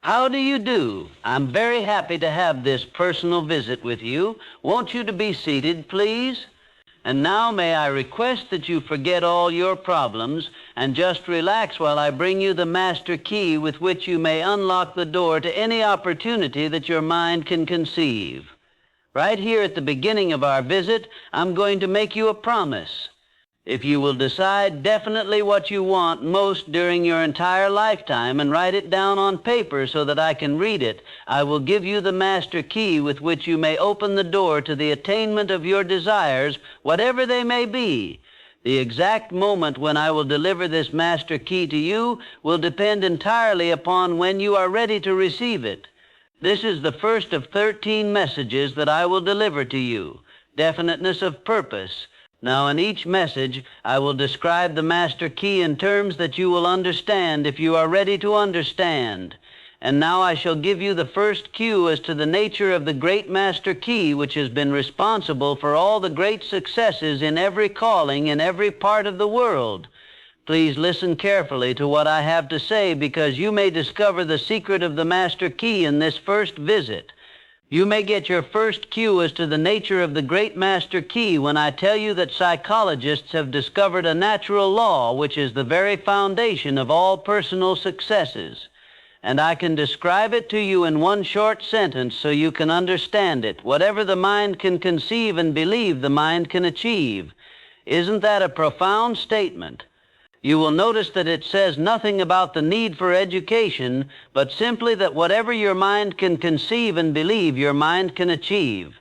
How do you do? I'm very happy to have this personal visit with you. Won't you to be seated, please? And now may I request that you forget all your problems and just relax while I bring you the master key with which you may unlock the door to any opportunity that your mind can conceive. Right here at the beginning of our visit, I'm going to make you a promise. If you will decide definitely what you want most during your entire lifetime and write it down on paper so that I can read it, I will give you the master key with which you may open the door to the attainment of your desires, whatever they may be. The exact moment when I will deliver this master key to you will depend entirely upon when you are ready to receive it. This is the first of 13 messages that I will deliver to you. Definiteness of Purpose. Now, in each message, I will describe the master key in terms that you will understand if you are ready to understand. And now I shall give you the first cue as to the nature of the great master key which has been responsible for all the great successes in every calling in every part of the world. Please listen carefully to what I have to say because you may discover the secret of the master key in this first visit. You may get your first cue as to the nature of the great master key when I tell you that psychologists have discovered a natural law which is the very foundation of all personal successes. And I can describe it to you in one short sentence so you can understand it. Whatever the mind can conceive and believe, the mind can achieve. Isn't that a profound statement? You will notice that it says nothing about the need for education, but simply that whatever your mind can conceive and believe, your mind can achieve.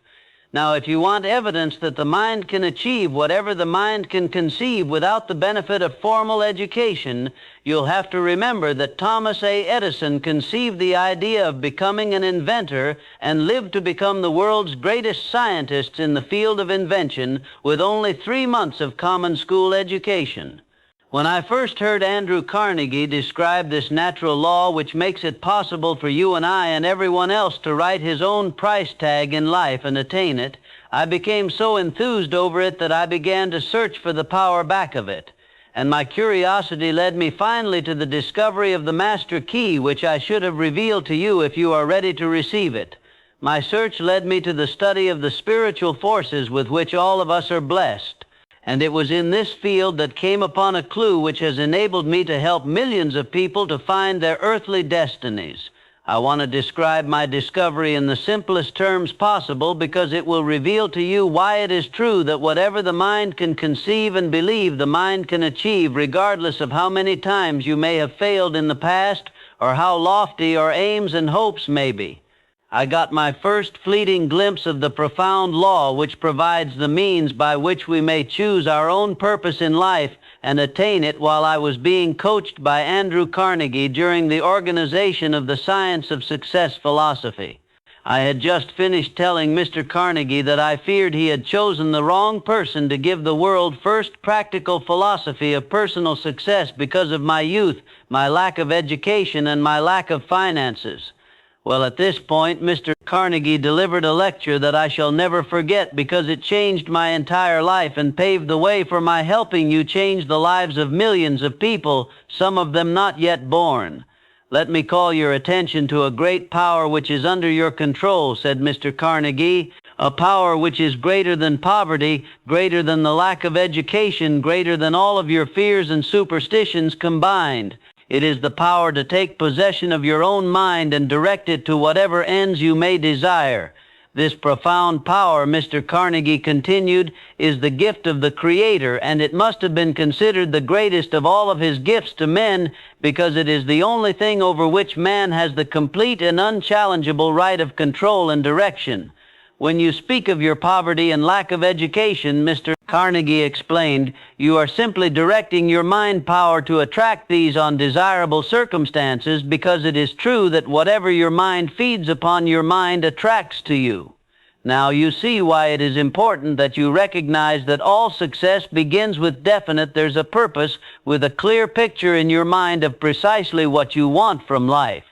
Now, if you want evidence that the mind can achieve whatever the mind can conceive without the benefit of formal education, you'll have to remember that Thomas A. Edison conceived the idea of becoming an inventor and lived to become the world's greatest scientist in the field of invention with only 3 months of common school education. When I first heard Andrew Carnegie describe this natural law which makes it possible for you and I and everyone else to write his own price tag in life and attain it, I became so enthused over it that I began to search for the power back of it. And my curiosity led me finally to the discovery of the master key which I should have revealed to you if you are ready to receive it. My search led me to the study of the spiritual forces with which all of us are blessed. And it was in this field that came upon a clue which has enabled me to help millions of people to find their earthly destinies. I want to describe my discovery in the simplest terms possible because it will reveal to you why it is true that whatever the mind can conceive and believe, the mind can achieve, regardless of how many times you may have failed in the past or how lofty your aims and hopes may be. I got my first fleeting glimpse of the profound law which provides the means by which we may choose our own purpose in life and attain it while I was being coached by Andrew Carnegie during the organization of the Science of Success philosophy. I had just finished telling Mr. Carnegie that I feared he had chosen the wrong person to give the world first practical philosophy of personal success because of my youth, my lack of education, and my lack of finances. Well, at this point, Mr. Carnegie delivered a lecture that I shall never forget because it changed my entire life and paved the way for my helping you change the lives of millions of people, some of them not yet born. Let me call your attention to a great power which is under your control, said Mr. Carnegie, a power which is greater than poverty, greater than the lack of education, greater than all of your fears and superstitions combined. It is the power to take possession of your own mind and direct it to whatever ends you may desire. This profound power, Mr. Carnegie continued, is the gift of the Creator, and it must have been considered the greatest of all of his gifts to men because it is the only thing over which man has the complete and unchallengeable right of control and direction. When you speak of your poverty and lack of education, Mr. Carnegie explained, you are simply directing your mind power to attract these undesirable circumstances because it is true that whatever your mind feeds upon, your mind attracts to you. Now you see why it is important that you recognize that all success begins with there's a purpose, with a clear picture in your mind of precisely what you want from life.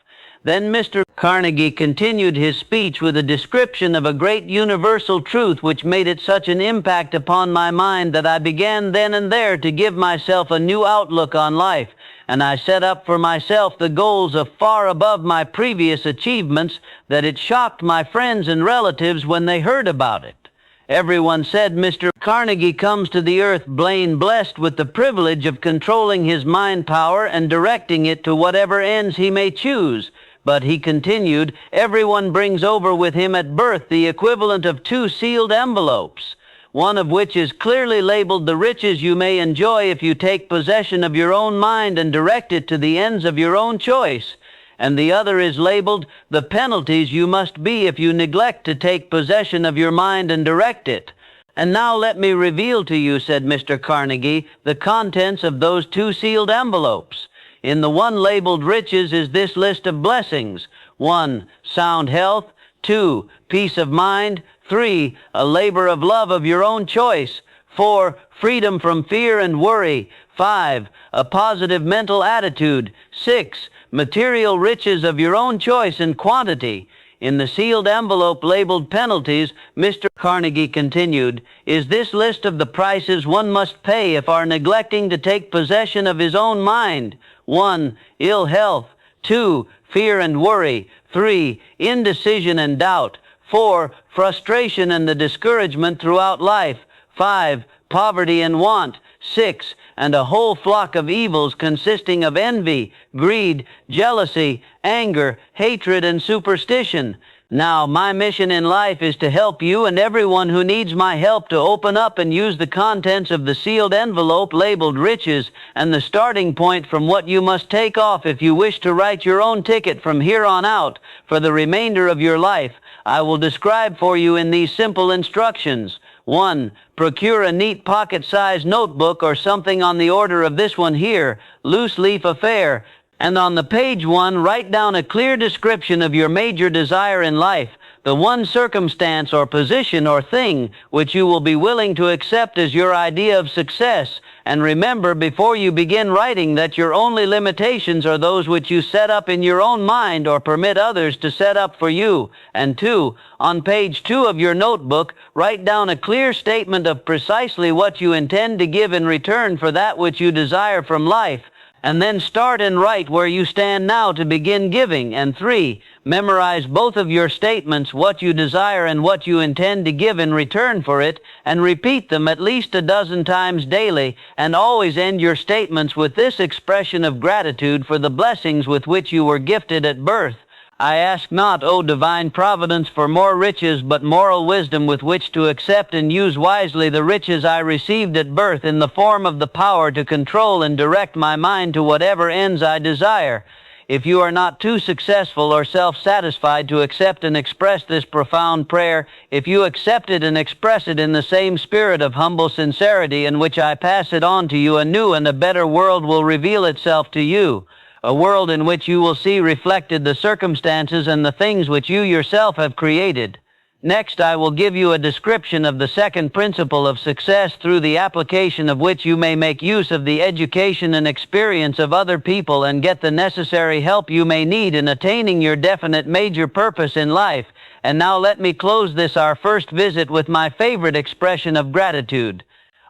Then Mr. Carnegie continued his speech with a description of a great universal truth which made it such an impact upon my mind that I began then and there to give myself a new outlook on life, and I set up for myself the goals of far above my previous achievements that it shocked my friends and relatives when they heard about it. Everyone said Mr. Carnegie comes to the earth blessed with the privilege of controlling his mind power and directing it to whatever ends he may choose. But he continued, everyone brings over with him at birth the equivalent of 2 sealed envelopes, one of which is clearly labeled the riches you may enjoy if you take possession of your own mind and direct it to the ends of your own choice, and the other is labeled the penalties you must be if you neglect to take possession of your mind and direct it. And now let me reveal to you, said Mr. Carnegie, the contents of those 2 sealed envelopes. In the one labeled riches is this list of blessings. 1. Sound health. 2. Peace of mind. 3. A labor of love of your own choice. 4. Freedom from fear and worry. 5. A positive mental attitude. 6. Material riches of your own choice and quantity. In the sealed envelope labeled penalties, Mr. Carnegie continued, is this list of the prices one must pay if are neglecting to take possession of his own mind. 1. Ill health. 2. Fear and worry. 3. Indecision and doubt. 4. Frustration and the discouragement throughout life. 5. Poverty and want. 6. And a whole flock of evils consisting of envy, greed, jealousy, anger, hatred, and superstition. Now, my mission in life is to help you and everyone who needs my help to open up and use the contents of the sealed envelope labeled riches and the starting point from what you must take off if you wish to write your own ticket from here on out for the remainder of your life. I will describe for you in these simple instructions. 1. Procure a neat pocket-sized notebook or something on the order of this one here, loose leaf affair, and on the page 1 write down a clear description of your major desire in life, the one circumstance or position or thing which you will be willing to accept as your idea of success. And remember before you begin writing that your only limitations are those which you set up in your own mind or permit others to set up for you. And 2, on page 2 of your notebook, write down a clear statement of precisely what you intend to give in return for that which you desire from life. And then start and write where you stand now to begin giving. And 3, memorize both of your statements, what you desire and what you intend to give in return for it, and repeat them at least a dozen times daily, and always end your statements with this expression of gratitude for the blessings with which you were gifted at birth. I ask not, O divine providence, for more riches, but moral wisdom with which to accept and use wisely the riches I received at birth in the form of the power to control and direct my mind to whatever ends I desire. If you are not too successful or self-satisfied to accept and express this profound prayer, if you accept it and express it in the same spirit of humble sincerity in which I pass it on to you, a new and a better world will reveal itself to you. A world in which you will see reflected the circumstances and the things which you yourself have created. Next, I will give you a description of the second principle of success through the application of which you may make use of the education and experience of other people and get the necessary help you may need in attaining your definite major purpose in life. And now let me close this our first visit with my favorite expression of gratitude.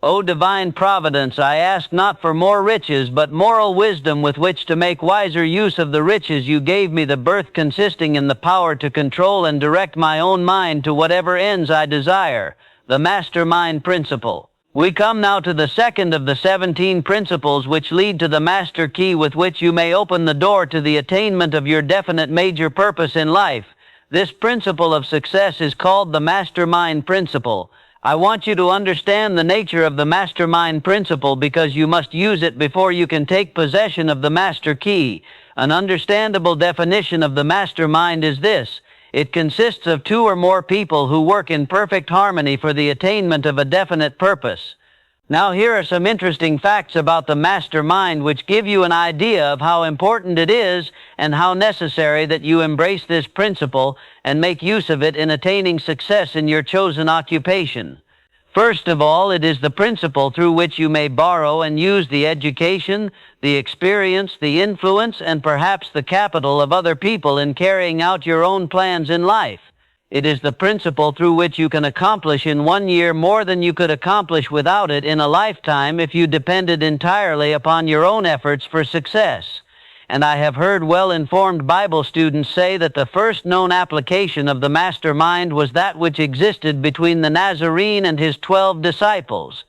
O divine providence, I ask not for more riches, but moral wisdom with which to make wiser use of the riches you gave me, the birth consisting in the power to control and direct my own mind to whatever ends I desire, the mastermind principle. We come now to the second of the 17 principles which lead to the master key with which you may open the door to the attainment of your definite major purpose in life. This principle of success is called the mastermind principle. I want you to understand the nature of the mastermind principle because you must use it before you can take possession of the master key. An understandable definition of the mastermind is this: it consists of 2 or more people who work in perfect harmony for the attainment of a definite purpose. Now here are some interesting facts about the mastermind which give you an idea of how important it is and how necessary that you embrace this principle and make use of it in attaining success in your chosen occupation. First of all, it is the principle through which you may borrow and use the education, the experience, the influence, and perhaps the capital of other people in carrying out your own plans in life. It is the principle through which you can accomplish in 1 year more than you could accomplish without it in a lifetime if you depended entirely upon your own efforts for success. And I have heard well-informed Bible students say that the first known application of the mastermind was that which existed between the Nazarene and his 12 disciples.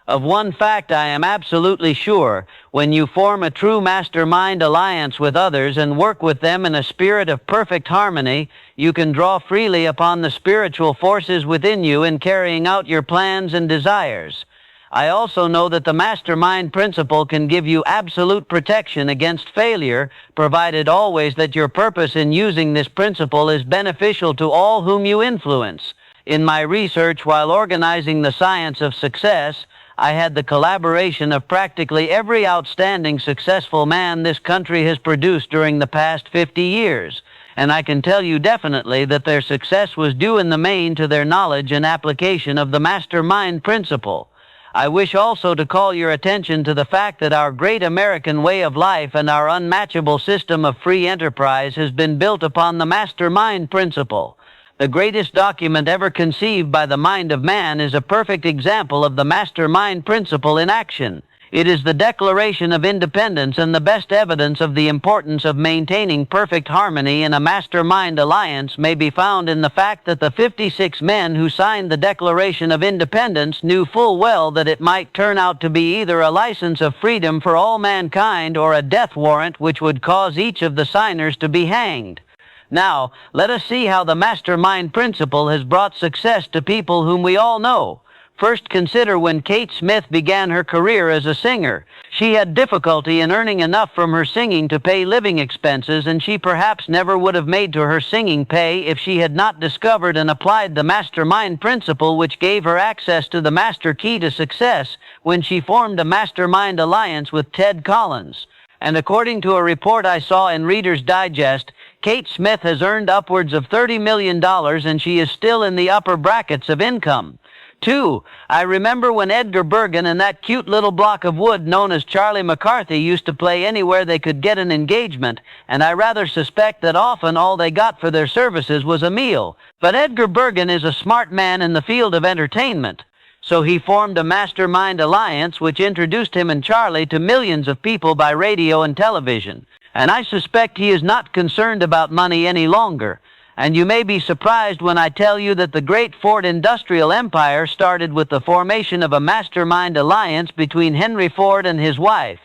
Of one fact I am absolutely sure: when you form a true mastermind alliance with others and work with them in a spirit of perfect harmony, you can draw freely upon the spiritual forces within you in carrying out your plans and desires. I also know that the mastermind principle can give you absolute protection against failure, provided always that your purpose in using this principle is beneficial to all whom you influence. In my research while organizing the science of success, I had the collaboration of practically every outstanding successful man this country has produced during the past 50 years. And I can tell you definitely that their success was due in the main to their knowledge and application of the mastermind principle. I wish also to call your attention to the fact that our great American way of life and our unmatchable system of free enterprise has been built upon the mastermind principle. The greatest document ever conceived by the mind of man is a perfect example of the mastermind principle in action. It is the Declaration of Independence, and the best evidence of the importance of maintaining perfect harmony in a mastermind alliance may be found in the fact that the 56 men who signed the Declaration of Independence knew full well that it might turn out to be either a license of freedom for all mankind or a death warrant which would cause each of the signers to be hanged. Now, let us see how the mastermind principle has brought success to people whom we all know. First, consider when Kate Smith began her career as a singer. She had difficulty in earning enough from her singing to pay living expenses, and she perhaps never would have made to her singing pay if she had not discovered and applied the mastermind principle, which gave her access to the master key to success when she formed a mastermind alliance with Ted Collins. And according to a report I saw in Reader's Digest, Kate Smith has earned upwards of $30 million, and she is still in the upper brackets of income. 2. I remember when Edgar Bergen and that cute little block of wood known as Charlie McCarthy used to play anywhere they could get an engagement, and I rather suspect that often all they got for their services was a meal. But Edgar Bergen is a smart man in the field of entertainment, so he formed a mastermind alliance which introduced him and Charlie to millions of people by radio and television. And I suspect he is not concerned about money any longer. And you may be surprised when I tell you that the great Ford industrial empire started with the formation of a mastermind alliance between Henry Ford and his wife.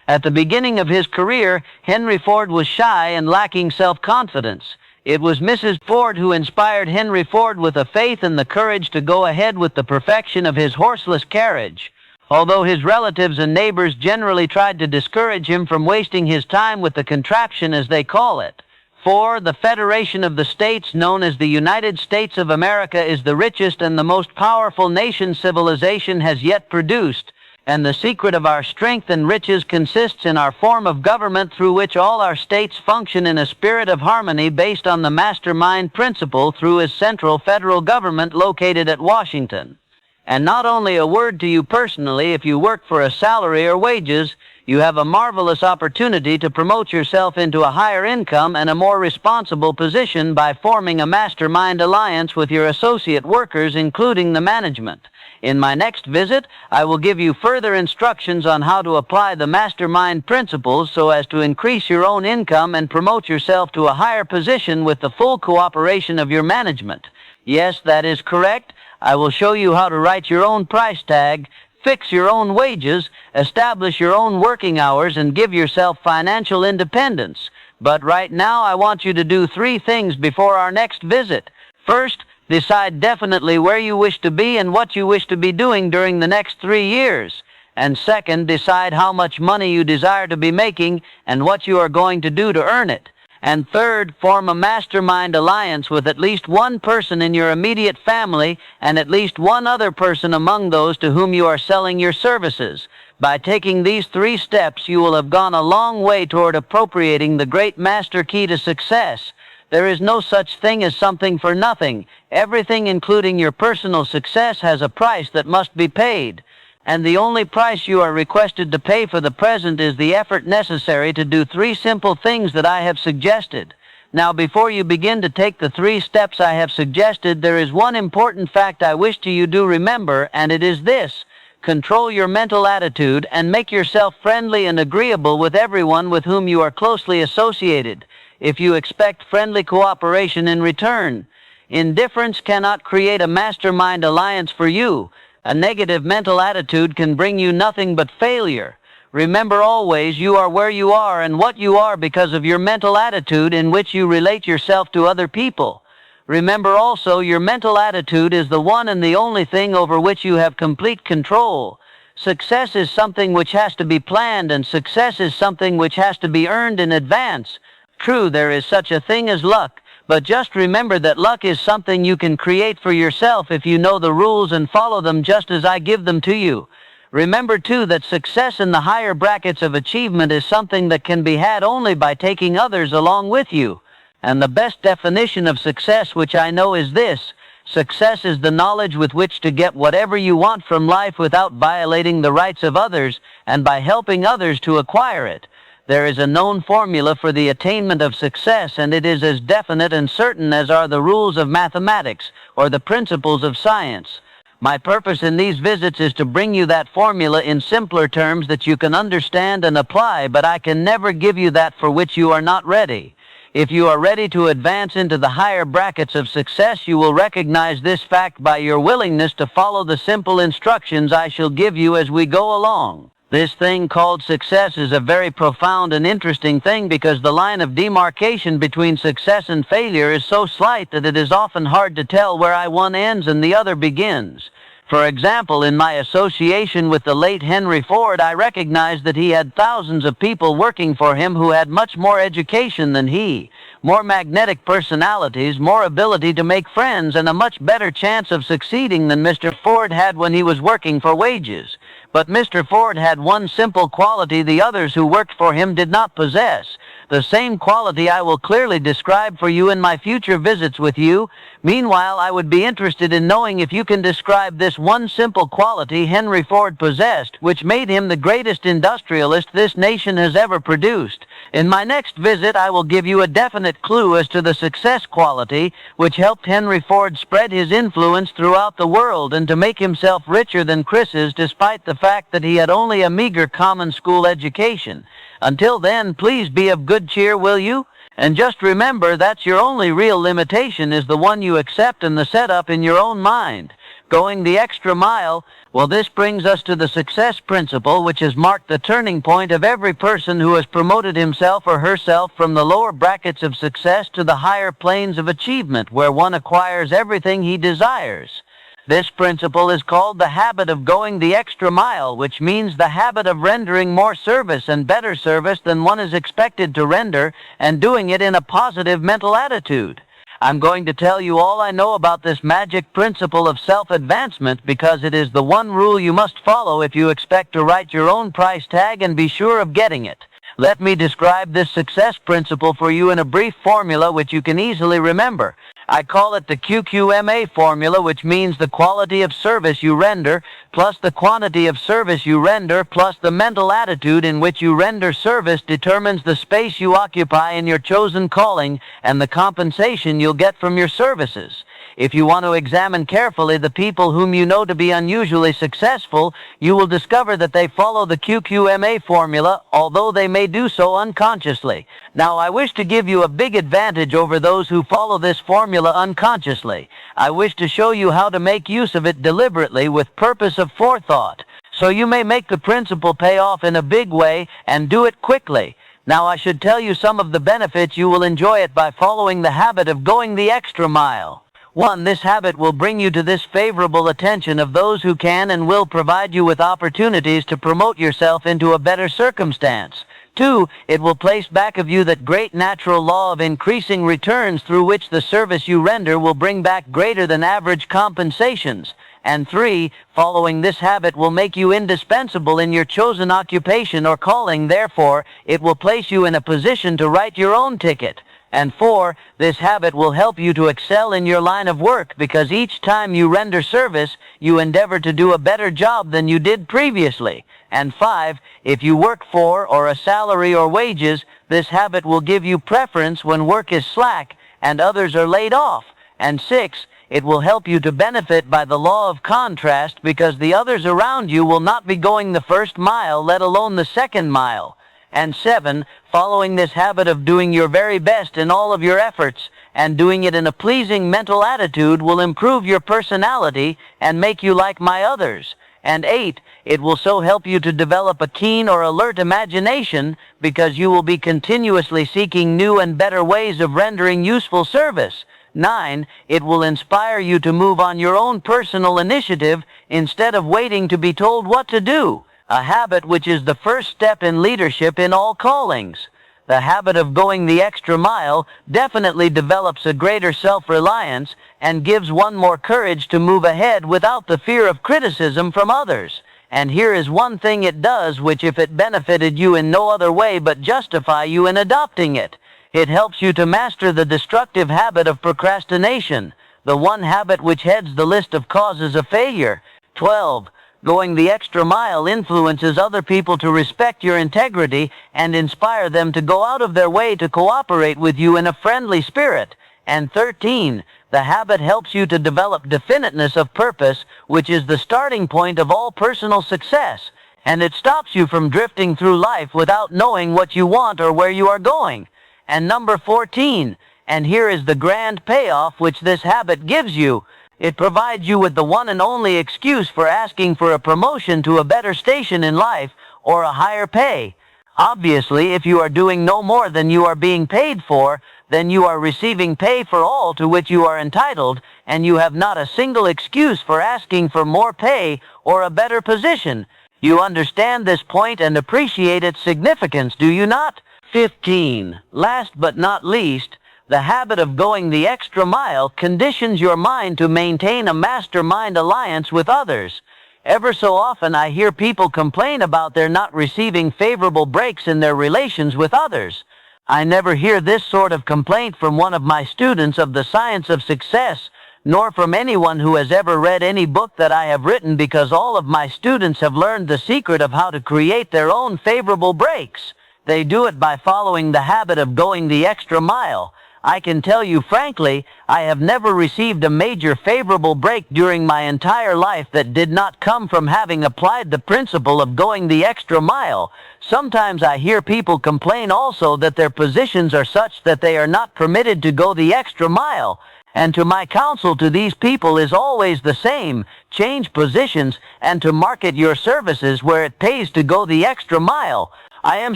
At the beginning of his career, Henry Ford was shy and lacking self-confidence. It was Mrs. Ford who inspired Henry Ford with a faith and the courage to go ahead with the perfection of his horseless carriage. Although his relatives and neighbors generally tried to discourage him from wasting his time with the contraption, as they call it. 4. The Federation of the States, known as the United States of America, is the richest and the most powerful nation civilization has yet produced, and the secret of our strength and riches consists in our form of government through which all our states function in a spirit of harmony based on the mastermind principle through its central federal government located at Washington. And not only a word to you personally: if you work for a salary or wages, you have a marvelous opportunity to promote yourself into a higher income and a more responsible position by forming a mastermind alliance with your associate workers, including the management. In my next visit, I will give you further instructions on how to apply the mastermind principles so as to increase your own income and promote yourself to a higher position with the full cooperation of your management. Yes, that is correct. I will show you how to write your own price tag, fix your own wages, establish your own working hours, and give yourself financial independence. But right now, I want you to do 3 things before our next visit. First, decide definitely where you wish to be and what you wish to be doing during the next 3 years. And second, decide how much money you desire to be making and what you are going to do to earn it. And third, form a mastermind alliance with at least one person in your immediate family and at least one other person among those to whom you are selling your services. By taking these 3 steps, you will have gone a long way toward appropriating the great master key to success. There is no such thing as something for nothing. Everything, including your personal success, has a price that must be paid. And the only price you are requested to pay for the present is the effort necessary to do 3 simple things that I have suggested. Now, before you begin to take the 3 steps I have suggested, there is one important fact I wish you do remember, and it is this: control your mental attitude and make yourself friendly and agreeable with everyone with whom you are closely associated, if you expect friendly cooperation in return. Indifference cannot create a mastermind alliance for you. A negative mental attitude can bring you nothing but failure. Remember always, you are where you are and what you are because of your mental attitude in which you relate yourself to other people. Remember also, your mental attitude is the one and the only thing over which you have complete control. Success is something which has to be planned, and success is something which has to be earned in advance. True, there is such a thing as luck, but just remember that luck is something you can create for yourself if you know the rules and follow them just as I give them to you. Remember, too, that success in the higher brackets of achievement is something that can be had only by taking others along with you. And the best definition of success, which I know, is this: success is the knowledge with which to get whatever you want from life without violating the rights of others, and by helping others to acquire it. There is a known formula for the attainment of success, and it is as definite and certain as are the rules of mathematics or the principles of science. My purpose in these visits is to bring you that formula in simpler terms that you can understand and apply, but I can never give you that for which you are not ready. If you are ready to advance into the higher brackets of success, you will recognize this fact by your willingness to follow the simple instructions I shall give you as we go along. This thing called success is a very profound and interesting thing because the line of demarcation between success and failure is so slight that it is often hard to tell where one ends and the other begins. For example, in my association with the late Henry Ford, I recognized that he had thousands of people working for him who had much more education than he, more magnetic personalities, more ability to make friends, and a much better chance of succeeding than Mr. Ford had when he was working for wages. But Mr. Ford had one simple quality the others who worked for him did not possess. The same quality I will clearly describe for you in my future visits with you. Meanwhile, I would be interested in knowing if you can describe this one simple quality Henry Ford possessed, which made him the greatest industrialist this nation has ever produced. In my next visit, I will give you a definite clue as to the success quality which helped Henry Ford spread his influence throughout the world and to make himself richer than Chris is, despite the fact that he had only a meager common school education. Until then, please be of good cheer, will you? And just remember, that's your only real limitation, is the one you accept and the setup in your own mind. Going the extra mile. Well, this brings us to the success principle, which has marked the turning point of every person who has promoted himself or herself from the lower brackets of success to the higher planes of achievement, where one acquires everything he desires. This principle is called the habit of going the extra mile, which means the habit of rendering more service and better service than one is expected to render, and doing it in a positive mental attitude. I'm going to tell you all I know about this magic principle of self-advancement because it is the one rule you must follow if you expect to write your own price tag and be sure of getting it. Let me describe this success principle for you in a brief formula which you can easily remember. I call it the QQMA formula, which means the quality of service you render plus the quantity of service you render plus the mental attitude in which you render service determines the space you occupy in your chosen calling and the compensation you'll get from your services. If you want to examine carefully the people whom you know to be unusually successful, you will discover that they follow the QQMA formula, although they may do so unconsciously. Now, I wish to give you a big advantage over those who follow this formula unconsciously. I wish to show you how to make use of it deliberately with purpose of forethought, so you may make the principle pay off in a big way and do it quickly. Now, I should tell you some of the benefits you will enjoy it by following the habit of going the extra mile. 1. This habit will bring you to this favorable attention of those who can and will provide you with opportunities to promote yourself into a better circumstance. 2. It will place back of you that great natural law of increasing returns through which the service you render will bring back greater than average compensations. And 3. Following this habit will make you indispensable in your chosen occupation or calling. Therefore, it will place you in a position to write your own ticket. And 4, this habit will help you to excel in your line of work because each time you render service, you endeavor to do a better job than you did previously. And 5, if you work for or a salary or wages, this habit will give you preference when work is slack and others are laid off. And 6, it will help you to benefit by the law of contrast because the others around you will not be going the first mile, let alone the second mile. And 7, following this habit of doing your very best in all of your efforts and doing it in a pleasing mental attitude will improve your personality and make you like my others. And 8, it will so help you to develop a keen or alert imagination because you will be continuously seeking new and better ways of rendering useful service. 9, it will inspire you to move on your own personal initiative instead of waiting to be told what to do. A habit which is the first step in leadership in all callings. The habit of going the extra mile definitely develops a greater self-reliance and gives one more courage to move ahead without the fear of criticism from others. And here is one thing it does which, if it benefited you in no other way but justify you in adopting it, it helps you to master the destructive habit of procrastination, the one habit which heads the list of causes of failure. 12. Going the extra mile influences other people to respect your integrity and inspire them to go out of their way to cooperate with you in a friendly spirit. And 13, the habit helps you to develop definiteness of purpose, which is the starting point of all personal success, and it stops you from drifting through life without knowing what you want or where you are going. And number 14, and here is the grand payoff which this habit gives you, it provides you with the one and only excuse for asking for a promotion to a better station in life or a higher pay. Obviously, if you are doing no more than you are being paid for, then you are receiving pay for all to which you are entitled, and you have not a single excuse for asking for more pay or a better position. You understand this point and appreciate its significance, do you not? 15. Last but not least, the habit of going the extra mile conditions your mind to maintain a mastermind alliance with others. Ever so often I hear people complain about their not receiving favorable breaks in their relations with others. I never hear this sort of complaint from one of my students of the science of success, nor from anyone who has ever read any book that I have written, because all of my students have learned the secret of how to create their own favorable breaks. They do it by following the habit of going the extra mile. I can tell you frankly, I have never received a major favorable break during my entire life that did not come from having applied the principle of going the extra mile. Sometimes I hear people complain also that their positions are such that they are not permitted to go the extra mile. And to my counsel to these people is always the same: change positions and to market your services where it pays to go the extra mile. I am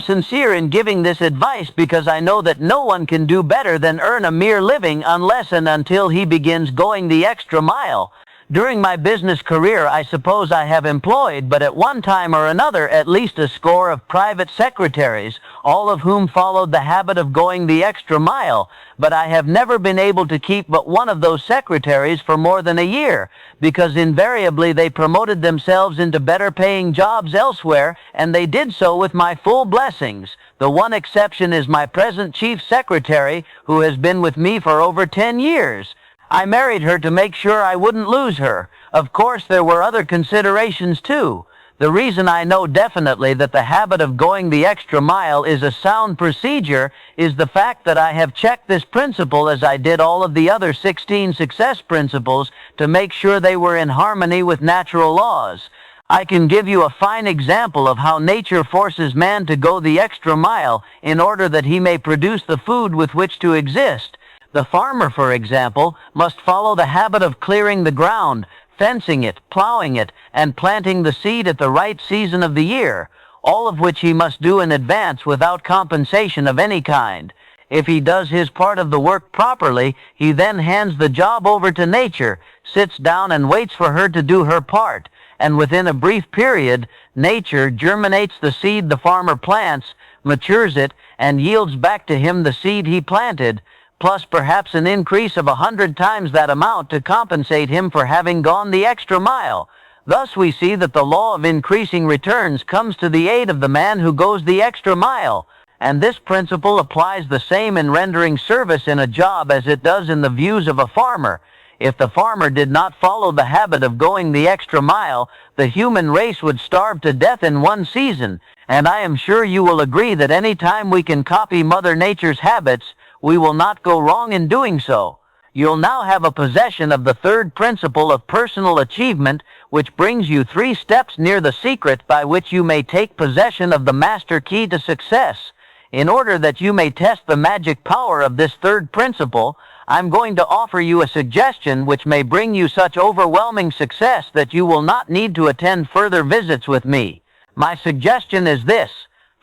sincere in giving this advice because I know that no one can do better than earn a mere living unless and until he begins going the extra mile. During my business career, I suppose I have employed, but at one time or another, at least a score of private secretaries, all of whom followed the habit of going the extra mile, but I have never been able to keep but one of those secretaries for more than a year, because invariably they promoted themselves into better paying jobs elsewhere, and they did so with my full blessings. The one exception is my present chief secretary, who has been with me for over 10 years. I married her to make sure I wouldn't lose her. Of course, there were other considerations too. The reason I know definitely that the habit of going the extra mile is a sound procedure is the fact that I have checked this principle as I did all of the other 16 success principles to make sure they were in harmony with natural laws. I can give you a fine example of how nature forces man to go the extra mile in order that he may produce the food with which to exist. The farmer, for example, must follow the habit of clearing the ground, fencing it, plowing it, and planting the seed at the right season of the year, all of which he must do in advance without compensation of any kind. If he does his part of the work properly, he then hands the job over to nature, sits down and waits for her to do her part, and within a brief period, nature germinates the seed the farmer plants, matures it, and yields back to him the seed he planted, plus perhaps an increase of 100 times that amount to compensate him for having gone the extra mile. Thus we see that the law of increasing returns comes to the aid of the man who goes the extra mile. And this principle applies the same in rendering service in a job as it does in the views of a farmer. If the farmer did not follow the habit of going the extra mile, the human race would starve to death in one season. And I am sure you will agree that any time we can copy Mother Nature's habits, we will not go wrong in doing so. You'll now have a possession of the third principle of personal achievement, which brings you 3 steps near the secret by which you may take possession of the master key to success. In order that you may test the magic power of this third principle, I'm going to offer you a suggestion which may bring you such overwhelming success that you will not need to attend further visits with me. My suggestion is this.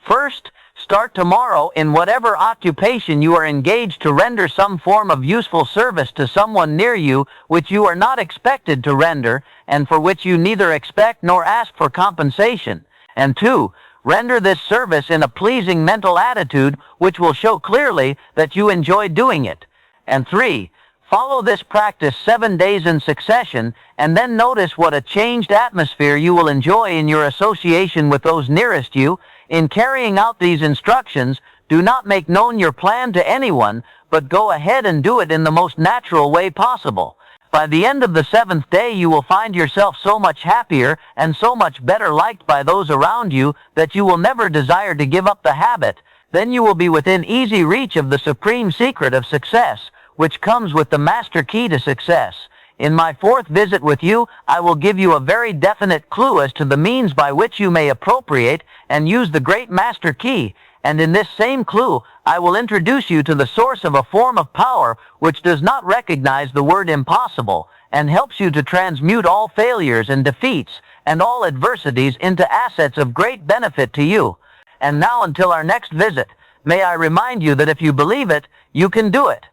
First, start tomorrow in whatever occupation you are engaged to render some form of useful service to someone near you which you are not expected to render and for which you neither expect nor ask for compensation. And 2, render this service in a pleasing mental attitude which will show clearly that you enjoy doing it. And 3, follow this practice 7 days in succession and then notice what a changed atmosphere you will enjoy in your association with those nearest you. In carrying out these instructions, do not make known your plan to anyone, but go ahead and do it in the most natural way possible. By the end of the 7th day, you will find yourself so much happier and so much better liked by those around you that you will never desire to give up the habit. Then you will be within easy reach of the supreme secret of success, which comes with the master key to success. In my 4th visit with you, I will give you a very definite clue as to the means by which you may appropriate and use the great master key, and in this same clue, I will introduce you to the source of a form of power which does not recognize the word impossible and helps you to transmute all failures and defeats and all adversities into assets of great benefit to you. And now, until our next visit, may I remind you that if you believe it, you can do it.